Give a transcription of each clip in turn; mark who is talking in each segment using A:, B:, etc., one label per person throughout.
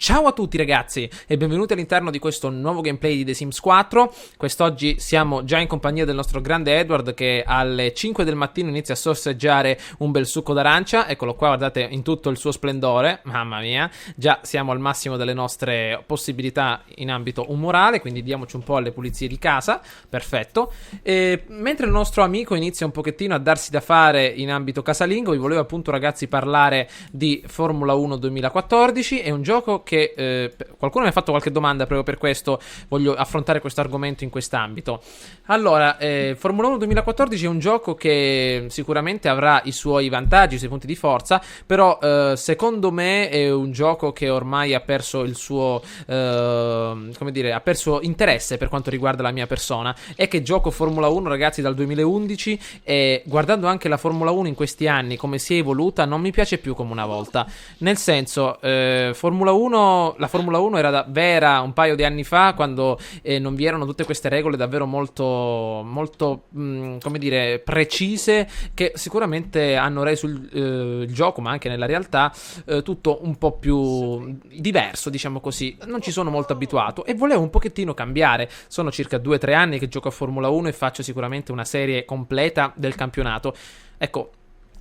A: Ciao a tutti ragazzi e benvenuti all'interno di questo nuovo gameplay di The Sims 4. Quest'oggi siamo già in compagnia del nostro grande Edward che alle 5 del mattino inizia a sorseggiare un bel succo d'arancia. Eccolo qua, guardate in tutto il suo splendore, mamma mia. Già siamo al massimo delle nostre possibilità in ambito umorale, quindi diamoci un po' alle pulizie di casa. Perfetto. E mentre il nostro amico inizia un pochettino a darsi da fare in ambito casalingo, vi volevo appunto ragazzi parlare di Formula 1 2014. È un gioco che qualcuno mi ha fatto qualche domanda, proprio per questo voglio affrontare questo argomento in quest'ambito. Allora, Formula 1 2014 è un gioco che sicuramente avrà i suoi vantaggi, i suoi punti di forza, però secondo me è un gioco che ormai ha perso il suo come dire, ha perso interesse per quanto riguarda la mia persona. È che gioco Formula 1 ragazzi dal 2011 e guardando anche la Formula 1 in questi anni come si è evoluta non mi piace più come una volta, nel senso la Formula 1 era vera un paio di anni fa, quando non vi erano tutte queste regole davvero molto come dire precise, che sicuramente hanno reso il gioco, ma anche nella realtà, tutto un po' più diverso, diciamo così. Non ci sono molto abituato e volevo un pochettino cambiare. Sono circa 2-3 anni che gioco a Formula 1 e faccio sicuramente una serie completa del campionato. Ecco,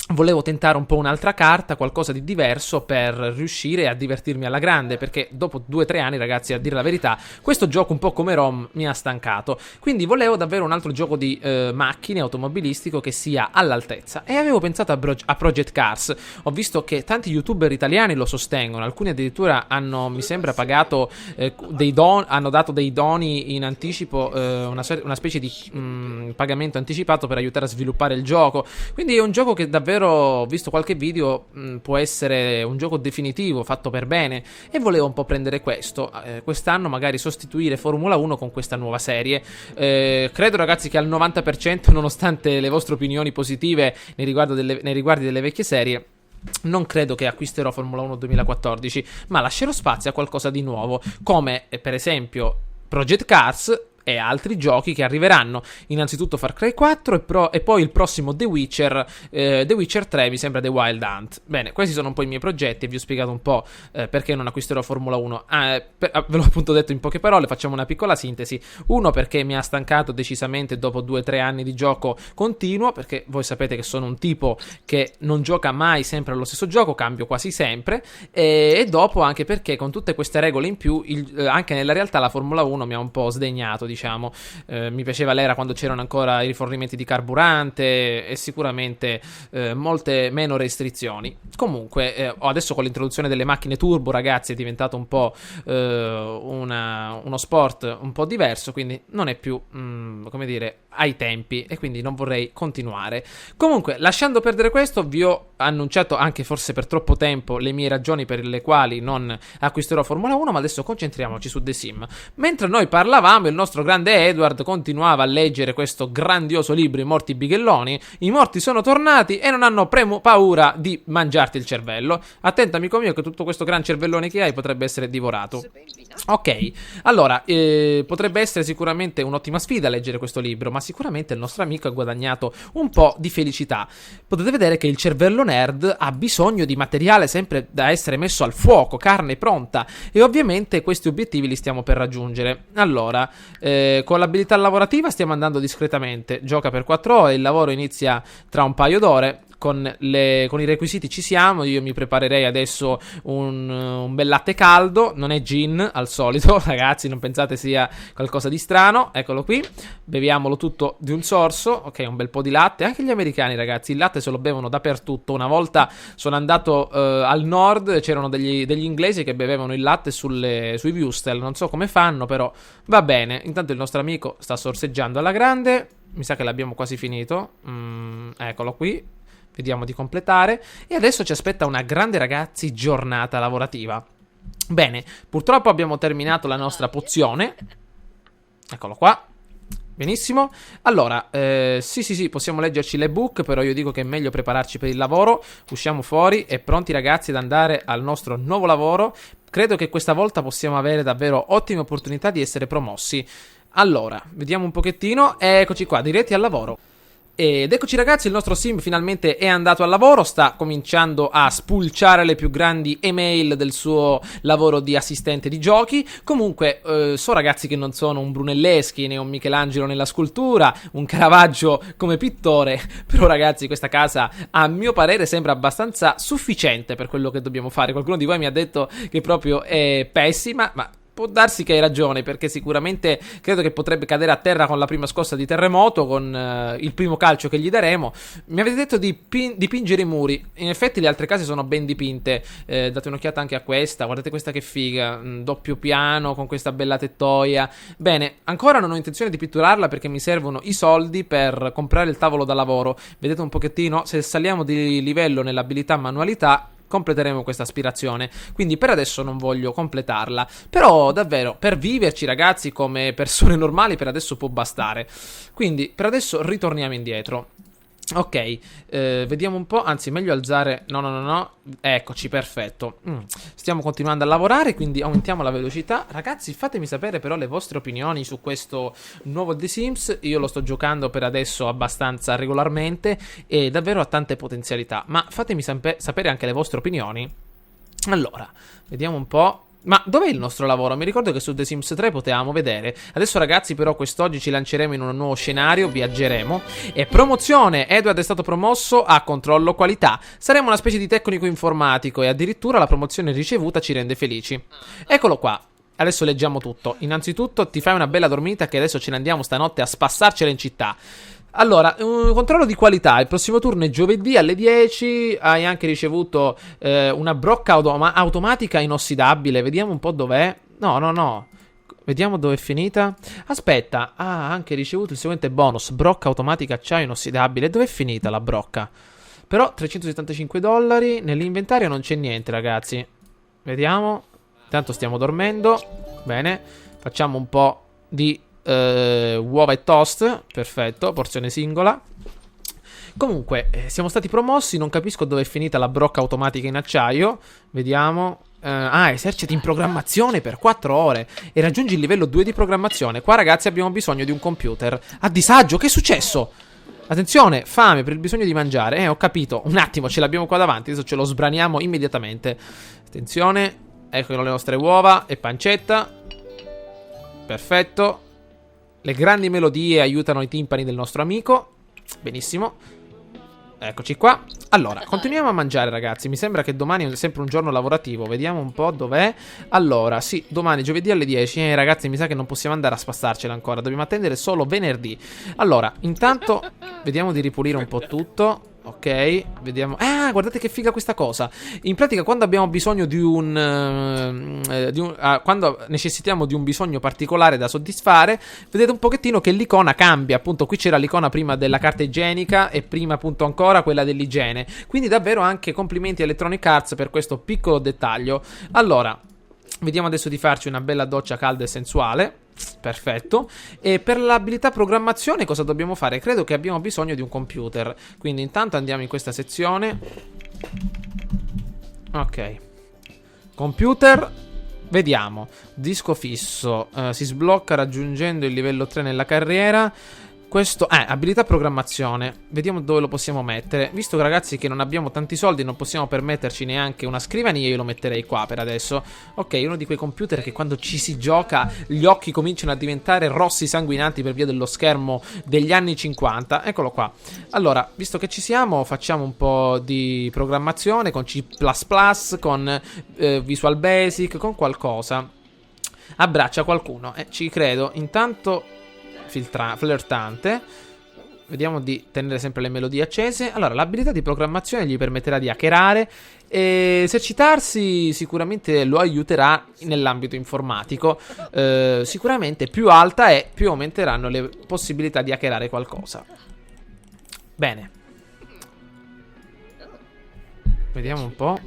A: volevo tentare un po' un'altra carta, qualcosa di diverso per riuscire a divertirmi alla grande, perché dopo 2-3 anni ragazzi, a dire la verità, questo gioco un po' come Rom mi ha stancato, quindi volevo davvero un altro gioco di macchine, automobilistico, che sia all'altezza, e avevo pensato a Project Cars. Ho visto che tanti youtuber italiani lo sostengono, alcuni addirittura hanno, mi sembra, pagato hanno dato dei doni in anticipo, una specie di pagamento anticipato per aiutare a sviluppare il gioco. Quindi è un gioco che davvero, ho visto qualche video, può essere un gioco definitivo, fatto per bene, e volevo un po' prendere questo, quest'anno magari sostituire Formula 1 con questa nuova serie. Credo ragazzi che al 90%, nonostante le vostre opinioni positive nei riguardi delle vecchie serie, non credo che acquisterò Formula 1 2014, ma lascerò spazio a qualcosa di nuovo, come per esempio Project Cars e altri giochi che arriveranno. Innanzitutto Far Cry 4 e poi il prossimo The Witcher 3, mi sembra The Wild Hunt. Bene, questi sono un po' i miei progetti e vi ho spiegato un po' perché non acquisterò Formula 1. Ve l'ho appunto detto in poche parole, facciamo una piccola sintesi. Uno, perché mi ha stancato decisamente dopo 2-3 anni di gioco continuo, perché voi sapete che sono un tipo che non gioca mai sempre allo stesso gioco, cambio quasi sempre, e dopo anche perché con tutte queste regole in più anche nella realtà la Formula 1 mi ha un po' sdegnato, diciamo. Mi piaceva l'era quando c'erano ancora i rifornimenti di carburante e sicuramente molte meno restrizioni. Comunque adesso con l'introduzione delle macchine turbo ragazzi è diventato un po' uno sport un po' diverso, quindi non è più come dire ai tempi, e quindi non vorrei continuare. Comunque, lasciando perdere questo, vi ho annunciato anche forse per troppo tempo le mie ragioni per le quali non acquisterò Formula 1, ma adesso concentriamoci su The Sim. Mentre noi parlavamo, il nostro grande Edward continuava a leggere questo grandioso libro, I morti bighelloni. I morti sono tornati e non hanno paura di mangiarti il cervello. Attento amico mio, che tutto questo gran cervellone che hai potrebbe essere divorato. Ok, allora potrebbe essere sicuramente un'ottima sfida leggere questo libro, ma sicuramente il nostro amico ha guadagnato un po' di felicità. Potete vedere che il cervello nerd ha bisogno di materiale sempre da essere messo al fuoco, carne pronta, e ovviamente questi obiettivi li stiamo per raggiungere. Allora, con l'abilità lavorativa stiamo andando discretamente, gioca per 4 ore, il lavoro inizia tra un paio d'ore. Con i requisiti ci siamo. Io mi preparerei adesso un bel latte caldo. Non è gin al solito ragazzi, non pensate sia qualcosa di strano. Eccolo qui, beviamolo tutto di un sorso. Ok, un bel po' di latte. Anche gli americani ragazzi il latte se lo bevono dappertutto. Una volta sono andato al nord, c'erano degli inglesi che bevevano il latte sui wurstel. Non so come fanno, però va bene. Intanto il nostro amico sta sorseggiando alla grande. Mi sa che l'abbiamo quasi finito. Eccolo qui. Vediamo di completare. E adesso ci aspetta una grande ragazzi giornata lavorativa. Bene, purtroppo abbiamo terminato la nostra pozione. Eccolo qua. Benissimo. Allora, sì, possiamo leggerci l'ebook, però io dico che è meglio prepararci per il lavoro. Usciamo fuori e pronti ragazzi ad andare al nostro nuovo lavoro. Credo che questa volta possiamo avere davvero ottime opportunità di essere promossi. Allora, vediamo un pochettino. Eccoci qua, diretti al lavoro. Ed eccoci ragazzi, il nostro sim finalmente è andato al lavoro, sta cominciando a spulciare le più grandi email del suo lavoro di assistente di giochi. Comunque, so ragazzi che non sono un Brunelleschi, né un Michelangelo nella scultura, un Caravaggio come pittore, però ragazzi questa casa a mio parere sembra abbastanza sufficiente per quello che dobbiamo fare. Qualcuno di voi mi ha detto che proprio è pessima, ma può darsi che hai ragione, perché sicuramente credo che potrebbe cadere a terra con la prima scossa di terremoto, con il primo calcio che gli daremo. Mi avete detto di dipingere i muri. In effetti le altre case sono ben dipinte. Date un'occhiata anche a questa. Guardate questa che figa, doppio piano con questa bella tettoia. Bene, ancora non ho intenzione di pitturarla perché mi servono i soldi per comprare il tavolo da lavoro. Vedete un pochettino, se saliamo di livello nell'abilità manualità completeremo questa aspirazione, quindi per adesso non voglio completarla, però davvero per viverci ragazzi come persone normali per adesso può bastare, quindi per adesso ritorniamo indietro. Ok, vediamo un po', anzi meglio alzare, no, eccoci, perfetto. Stiamo continuando a lavorare, quindi aumentiamo la velocità. Ragazzi, fatemi sapere però le vostre opinioni su questo nuovo The Sims. Io lo sto giocando per adesso abbastanza regolarmente e davvero ha tante potenzialità, ma fatemi sapere anche le vostre opinioni. Allora, vediamo un po'. Ma dov'è il nostro lavoro? Mi ricordo che su The Sims 3 potevamo vedere. Adesso ragazzi però quest'oggi ci lanceremo in un nuovo scenario, viaggeremo. E promozione! Edward è stato promosso a controllo qualità. Saremo una specie di tecnico informatico e addirittura la promozione ricevuta ci rende felici. Eccolo qua. Adesso leggiamo tutto. Innanzitutto ti fai una bella dormita che adesso ce ne andiamo stanotte a spassarcela in città. Allora, un controllo di qualità, il prossimo turno è giovedì alle 10, hai anche ricevuto una brocca automatica inossidabile, vediamo un po' dov'è, no, vediamo dove è finita, aspetta, ha anche ricevuto il seguente bonus, brocca automatica acciaio inossidabile, dove è finita la brocca? Però $375, nell'inventario non c'è niente ragazzi, vediamo, intanto stiamo dormendo, bene, facciamo un po' di uova e toast, perfetto, porzione singola. Comunque siamo stati promossi, non capisco dove è finita la brocca automatica in acciaio. Vediamo. Eserciti in programmazione per 4 ore e raggiungi il livello 2 di programmazione. Qua ragazzi abbiamo bisogno di un computer. A disagio, che è successo? Attenzione, fame per il bisogno di mangiare. Ho capito, un attimo, ce l'abbiamo qua davanti, adesso ce lo sbraniamo immediatamente. Attenzione, ecco le nostre uova e pancetta. Perfetto. Le grandi melodie aiutano i timpani del nostro amico. Benissimo. Eccoci qua. Allora, continuiamo a mangiare ragazzi. Mi sembra che domani è sempre un giorno lavorativo. Vediamo un po' dov'è. Allora, sì, domani giovedì alle 10. Ragazzi, mi sa che non possiamo andare a spassarcela ancora. Dobbiamo attendere solo venerdì. Allora, intanto vediamo di ripulire un po' tutto. Ok, vediamo. Guardate che figa questa cosa. In pratica quando abbiamo bisogno di quando necessitiamo di un bisogno particolare da soddisfare, vedete un pochettino che l'icona cambia. Appunto qui c'era l'icona prima della carta igienica e prima appunto ancora quella dell'igiene. Quindi davvero anche complimenti a Electronic Arts per questo piccolo dettaglio. Allora, vediamo adesso di farci una bella doccia calda e sensuale. Perfetto. E per l'abilità programmazione cosa dobbiamo fare? Credo che abbiamo bisogno di un computer. Quindi intanto andiamo in questa sezione. Ok. Computer. Vediamo. Disco fisso. Si sblocca raggiungendo il livello 3 nella carriera. Questo, abilità programmazione. Vediamo dove lo possiamo mettere. Visto che ragazzi che non abbiamo tanti soldi, non possiamo permetterci neanche una scrivania, io lo metterei qua per adesso. Ok, uno di quei computer che quando ci si gioca gli occhi cominciano a diventare rossi sanguinanti per via dello schermo degli anni 50. Eccolo qua. Allora, visto che ci siamo, facciamo un po' di programmazione con C++, con Visual Basic, con qualcosa. Abbraccia qualcuno, ci credo. Intanto flirtante. Vediamo di tenere sempre le melodie accese. Allora, l'abilità di programmazione gli permetterà di hackerare e esercitarsi sicuramente lo aiuterà nell'ambito informatico. Sicuramente più alta è, più aumenteranno le possibilità di hackerare qualcosa. Bene. Vediamo un po'.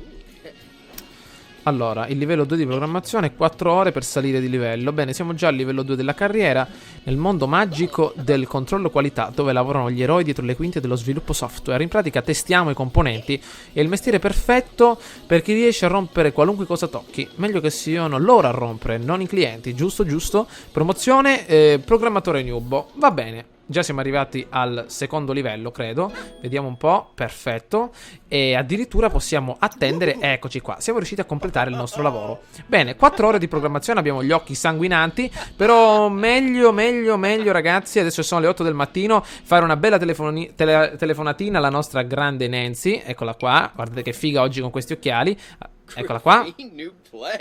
A: Allora, il livello 2 di programmazione, 4 ore per salire di livello. Bene, siamo già al livello 2 della carriera, nel mondo magico del controllo qualità, dove lavorano gli eroi dietro le quinte dello sviluppo software. In pratica testiamo i componenti. È il mestiere perfetto per chi riesce a rompere qualunque cosa tocchi. Meglio che siano loro a rompere, non i clienti. Giusto, giusto. Promozione, programmatore nubo. Va bene. Già siamo arrivati al secondo livello, credo. Vediamo un po', perfetto. E addirittura possiamo attendere, eccoci qua, siamo riusciti a completare il nostro lavoro. Bene, 4 ore di programmazione, abbiamo gli occhi sanguinanti. Però meglio ragazzi, adesso sono le 8 del mattino, fare una bella telefonatina alla nostra grande Nancy. Eccola qua, guardate che figa oggi con questi occhiali. Eccola qua.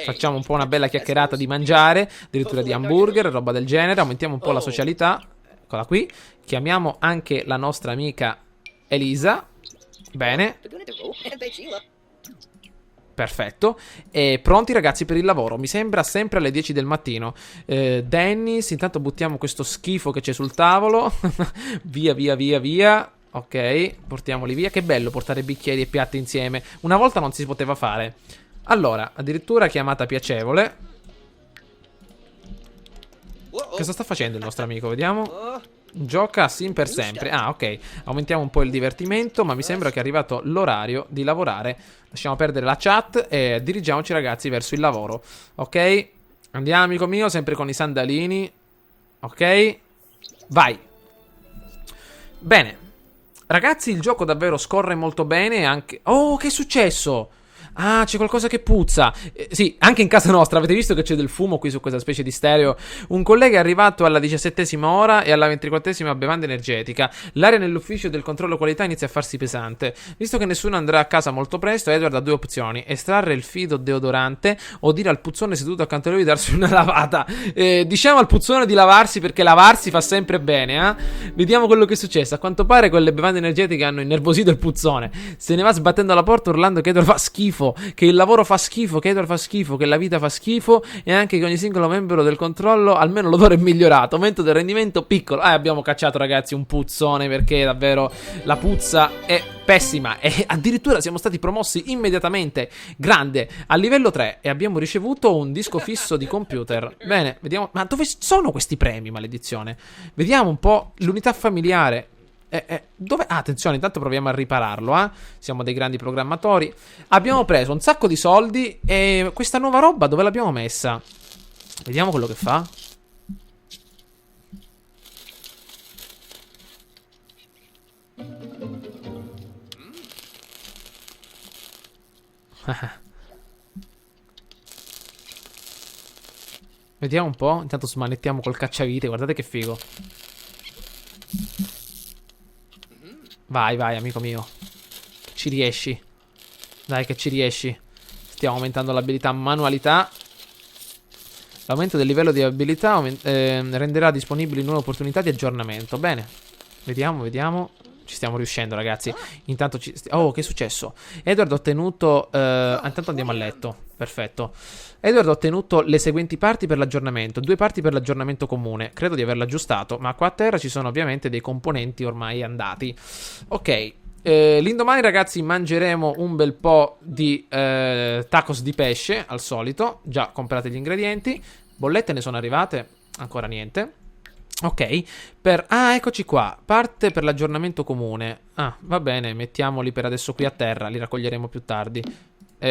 A: Facciamo un po' una bella chiacchierata di mangiare, addirittura di hamburger, roba del genere. Aumentiamo un po' la socialità. Eccola qui. Chiamiamo anche la nostra amica Elisa. Bene. Perfetto. E pronti ragazzi per il lavoro. Mi sembra sempre alle 10 del mattino. Dennis, intanto buttiamo questo schifo che c'è sul tavolo. Via. Ok, portiamoli via. Che bello portare bicchieri e piatti insieme. Una volta non si poteva fare. Allora, addirittura chiamata piacevole. Cosa sta facendo il nostro amico? Vediamo. Gioca sim per sempre. Ah, ok. Aumentiamo un po' il divertimento. Ma mi sembra che è arrivato l'orario di lavorare. Lasciamo perdere la chat e dirigiamoci ragazzi verso il lavoro. Ok. Andiamo amico mio, sempre con i sandalini. Ok. Vai. Bene. Ragazzi, il gioco davvero scorre molto bene. Anche... Oh, che è successo? Ah, c'è qualcosa che puzza. Sì, anche in casa nostra. Avete visto che c'è del fumo qui su questa specie di stereo? Un collega è arrivato alla 17ª ora e alla 24ª bevanda energetica. L'aria nell'ufficio del controllo qualità inizia a farsi pesante. Visto che nessuno andrà a casa molto presto, Edward ha 2 opzioni: estrarre il fido deodorante o dire al puzzone seduto accanto a lui di darsi una lavata. Diciamo al puzzone di lavarsi, perché lavarsi fa sempre bene, Vediamo quello che è successo. A quanto pare quelle bevande energetiche hanno innervosito il puzzone. Se ne va sbattendo alla porta urlando che Edward fa schifo, che il lavoro fa schifo, che Edward fa schifo, che la vita fa schifo e anche che ogni singolo membro del controllo almeno l'odore è migliorato. Aumento del rendimento piccolo. Abbiamo cacciato ragazzi un puzzone, perché davvero la puzza è pessima e addirittura siamo stati promossi immediatamente grande a livello 3 e abbiamo ricevuto un disco fisso di computer. Bene, vediamo. Ma dove sono questi premi, maledizione? Vediamo un po' l'unità familiare. Dove? Ah, attenzione, intanto proviamo a ripararlo, Siamo dei grandi programmatori. Abbiamo preso un sacco di soldi e questa nuova roba dove l'abbiamo messa? Vediamo quello che fa. Vediamo un po'. Intanto smanettiamo col cacciavite. Guardate che figo. Vai, amico mio. Ci riesci. Dai che ci riesci. Stiamo aumentando l'abilità manualità. L'aumento del livello di abilità renderà disponibili nuove opportunità di aggiornamento. Bene. Vediamo. Ci stiamo riuscendo ragazzi. Intanto oh, che è successo? Edward ha ottenuto intanto andiamo a letto. Perfetto. Edward ha ottenuto le seguenti parti per l'aggiornamento. 2 parti per l'aggiornamento comune. Credo di averlo aggiustato, ma qua a terra ci sono ovviamente dei componenti ormai andati. Ok. L'indomani ragazzi mangeremo un bel po' di tacos di pesce, al solito. Già comprate gli ingredienti. Bollette ne sono arrivate? Ancora niente. Ok, eccoci qua. Parte per l'aggiornamento comune. Va bene, mettiamoli per adesso qui a terra. Li raccoglieremo più tardi.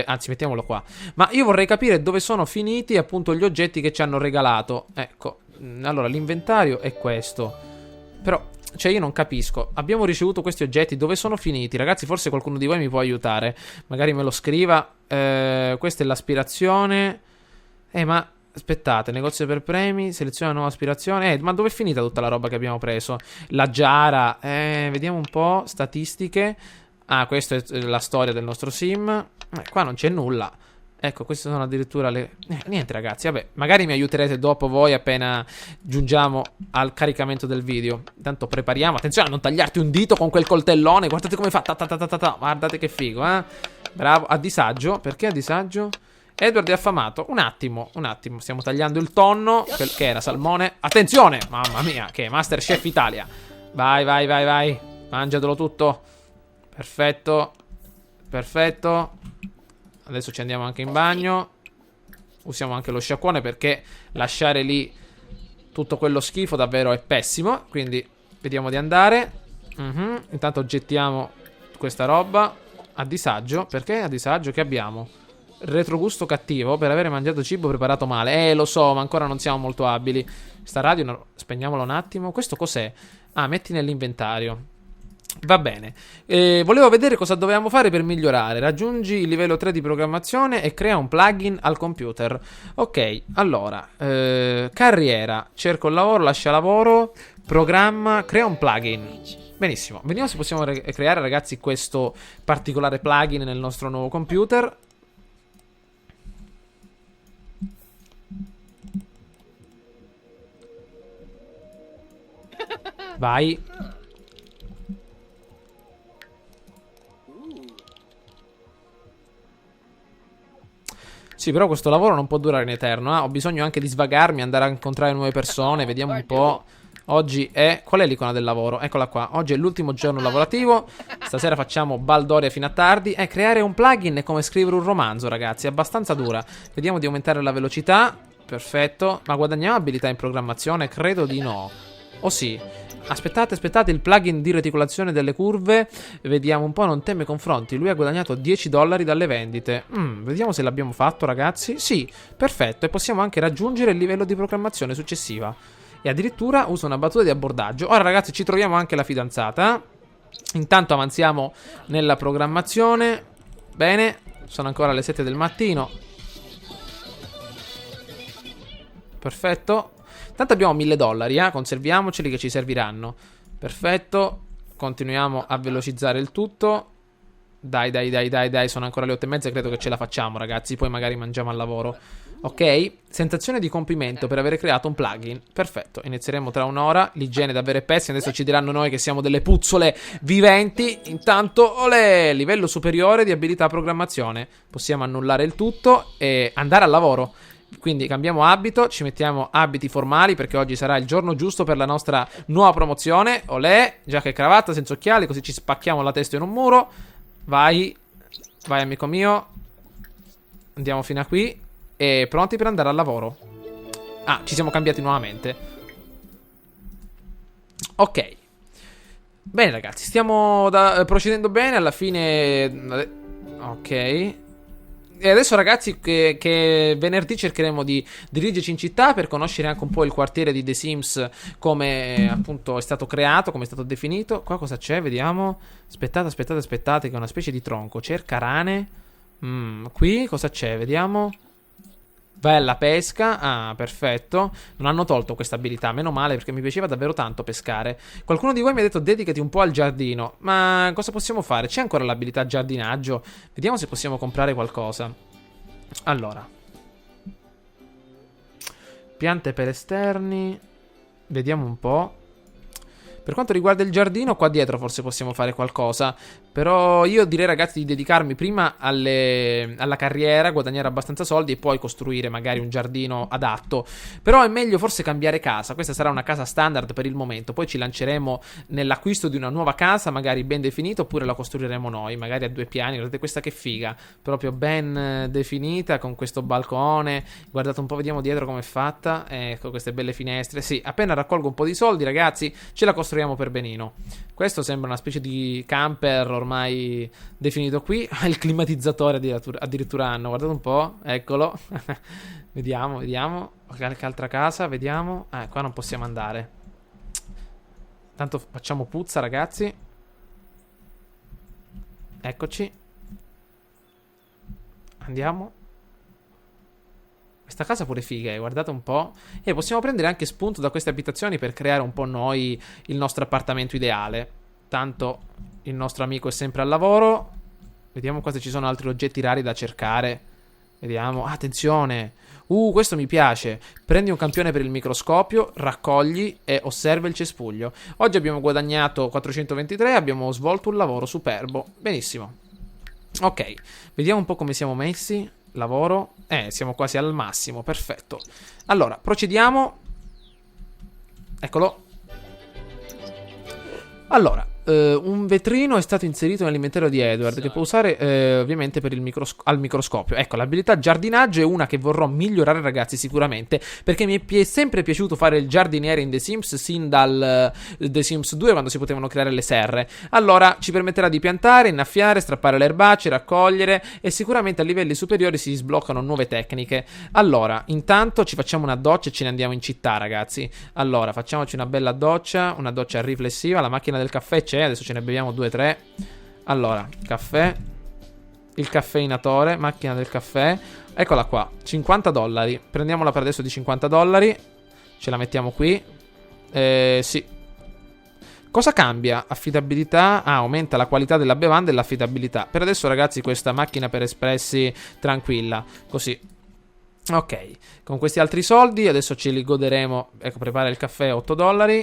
A: Anzi, mettiamolo qua. Ma io vorrei capire dove sono finiti appunto gli oggetti che ci hanno regalato. Ecco, allora l'inventario è questo. Però, cioè io non capisco. Abbiamo ricevuto questi oggetti, dove sono finiti? Ragazzi, forse qualcuno di voi mi può aiutare. Magari me lo scriva. Questa è l'aspirazione. Ma... aspettate, negozio per premi, seleziona nuova aspirazione. Ma dove è finita tutta la roba che abbiamo preso? La giara. Vediamo un po'. Statistiche. Questa è la storia del nostro sim. Qua non c'è nulla. Ecco, queste sono addirittura le... niente ragazzi, vabbè. Magari mi aiuterete dopo voi appena giungiamo al caricamento del video. Intanto prepariamo. Attenzione a non tagliarti un dito con quel coltellone. Guardate come fa. Guardate che figo, Bravo. A disagio. Perché a disagio? Edward è affamato. Un attimo. Stiamo tagliando il tonno, che era salmone. Attenzione! Mamma mia, che Masterchef Italia. Vai. Mangiatelo tutto. Perfetto. Adesso ci andiamo anche in bagno. Usiamo anche lo sciacquone, perché lasciare lì tutto quello schifo davvero è pessimo. Quindi vediamo di andare. Intanto gettiamo questa roba. A disagio. Perché a disagio? Che abbiamo? retrogusto cattivo per avere mangiato cibo preparato male. Lo so, ma ancora non siamo molto abili. Sta radio, no, spegniamola un attimo. Questo cos'è? Ah, metti nell'inventario. Va bene. Volevo vedere cosa dovevamo fare per migliorare. Raggiungi il livello 3 di programmazione e crea un plugin al computer. Ok, allora, carriera, cerco il lavoro, lascia lavoro, programma, crea un plugin. Benissimo. Vediamo se possiamo creare, ragazzi, questo particolare plugin nel nostro nuovo computer. Vai. Sì, però questo lavoro non può durare in eterno. Ho bisogno anche di svagarmi, andare a incontrare nuove persone. Vediamo un po'. Oggi è... Qual è l'icona del lavoro? Eccola qua. Oggi è l'ultimo giorno lavorativo. Stasera facciamo baldoria fino a tardi. Creare un plugin è come scrivere un romanzo, ragazzi. È abbastanza dura. Vediamo di aumentare la velocità. Perfetto. Ma guadagniamo abilità in programmazione? Credo di no. Oh sì. Aspettate, il plugin di reticolazione delle curve. Vediamo un po', non teme confronti. Lui ha guadagnato $10 dalle vendite. Vediamo se l'abbiamo fatto, ragazzi. Sì, perfetto. E possiamo anche raggiungere il livello di programmazione successiva. E addirittura usa una battuta di abbordaggio. Ora, ragazzi, ci troviamo anche la fidanzata. Intanto avanziamo nella programmazione. Bene, sono ancora le 7 del mattino. Perfetto. Tanto abbiamo $1000, conserviamoceli che ci serviranno. Perfetto. Continuiamo a velocizzare il tutto. Dai, sono ancora le 8:30, credo che ce la facciamo, ragazzi. Poi magari mangiamo al lavoro. Ok, sensazione di compimento per aver creato un plugin. Perfetto, inizieremo tra un'ora. L'igiene è davvero pessima, adesso ci diranno noi che siamo delle puzzole viventi. Intanto, olè, livello superiore di abilità programmazione. Possiamo annullare il tutto e andare al lavoro. Quindi cambiamo abito, ci mettiamo abiti formali perché oggi sarà il giorno giusto per la nostra nuova promozione. Olè, giacca e cravatta senza occhiali, così ci spacchiamo la testa in un muro. Vai, amico mio. Andiamo fino a qui. E pronti per andare al lavoro. Ah, ci siamo cambiati nuovamente. Ok. Bene, ragazzi, stiamo procedendo bene. Alla fine... Ok. E adesso, ragazzi, che venerdì cercheremo di dirigerci in città per conoscere anche un po' il quartiere di The Sims, come appunto è stato creato, come è stato definito. Qua cosa c'è? Vediamo. Aspettate, che è una specie di tronco. Cerca rane. Qui cosa c'è? Vediamo. Bella pesca. Ah, perfetto. Non hanno tolto questa abilità, meno male, perché mi piaceva davvero tanto pescare. Qualcuno di voi mi ha detto dedicati un po' al giardino. Ma cosa possiamo fare? C'è ancora l'abilità giardinaggio? Vediamo se possiamo comprare qualcosa. Allora, piante per esterni. Vediamo un po'. Per quanto riguarda il giardino, qua dietro forse possiamo fare qualcosa. Però io direi, ragazzi, di dedicarmi prima alla carriera, guadagnare abbastanza soldi e poi costruire magari un giardino adatto. Però è meglio forse cambiare casa. Questa sarà una casa standard per il momento. Poi ci lanceremo nell'acquisto di una nuova casa, magari ben definita, oppure la costruiremo noi, magari a 2 piani. Guardate questa che figa, proprio ben definita, con questo balcone. Guardate un po', vediamo dietro com'è fatta. Ecco, queste belle finestre. Sì, appena raccolgo un po' di soldi, ragazzi, ce la costruiamo per benino. Questo sembra una specie di camper ormai definito qui. Il climatizzatore addirittura hanno. Guardate un po', eccolo. Vediamo. Qualche altra casa, vediamo. Qua non possiamo andare. Tanto facciamo puzza, ragazzi. Eccoci. Andiamo. Questa casa pure figa, guardate un po'. E possiamo prendere anche spunto da queste abitazioni per creare un po' noi il nostro appartamento ideale. Tanto il nostro amico è sempre al lavoro. Vediamo qua se ci sono altri oggetti rari da cercare. Vediamo, attenzione. Questo mi piace. Prendi un campione per il microscopio, raccogli e osserva il cespuglio. Oggi abbiamo guadagnato 423, abbiamo svolto un lavoro superbo. Benissimo. Ok, vediamo un po' come siamo messi. Lavoro. Siamo quasi al massimo, perfetto. Allora, procediamo. Eccolo. Allora, un vetrino è stato inserito nell'inventario di Edward che può usare ovviamente per il al microscopio. Ecco, l'abilità giardinaggio è una che vorrò migliorare, ragazzi, sicuramente, perché mi è sempre piaciuto fare il giardiniere in The Sims sin dal The Sims 2, quando si potevano creare le serre. Allora ci permetterà di piantare, innaffiare, strappare le erbacce, raccogliere, e sicuramente a livelli superiori si sbloccano nuove tecniche. Allora, intanto ci facciamo una doccia e ce ne andiamo in città, ragazzi. Allora, facciamoci una bella doccia, una doccia riflessiva. La macchina del caffè c'è, adesso ce ne beviamo 2-3. Allora, caffè, il caffeinatore, macchina del caffè. Eccola qua, $50. Prendiamola per adesso di $50. Ce la mettiamo qui. Sì. Cosa cambia? Affidabilità. Ah, aumenta la qualità della bevanda e l'affidabilità. Per adesso, ragazzi, questa macchina per espressi tranquilla. Così. Ok, con questi altri soldi adesso ce li goderemo. Ecco, prepara il caffè $8.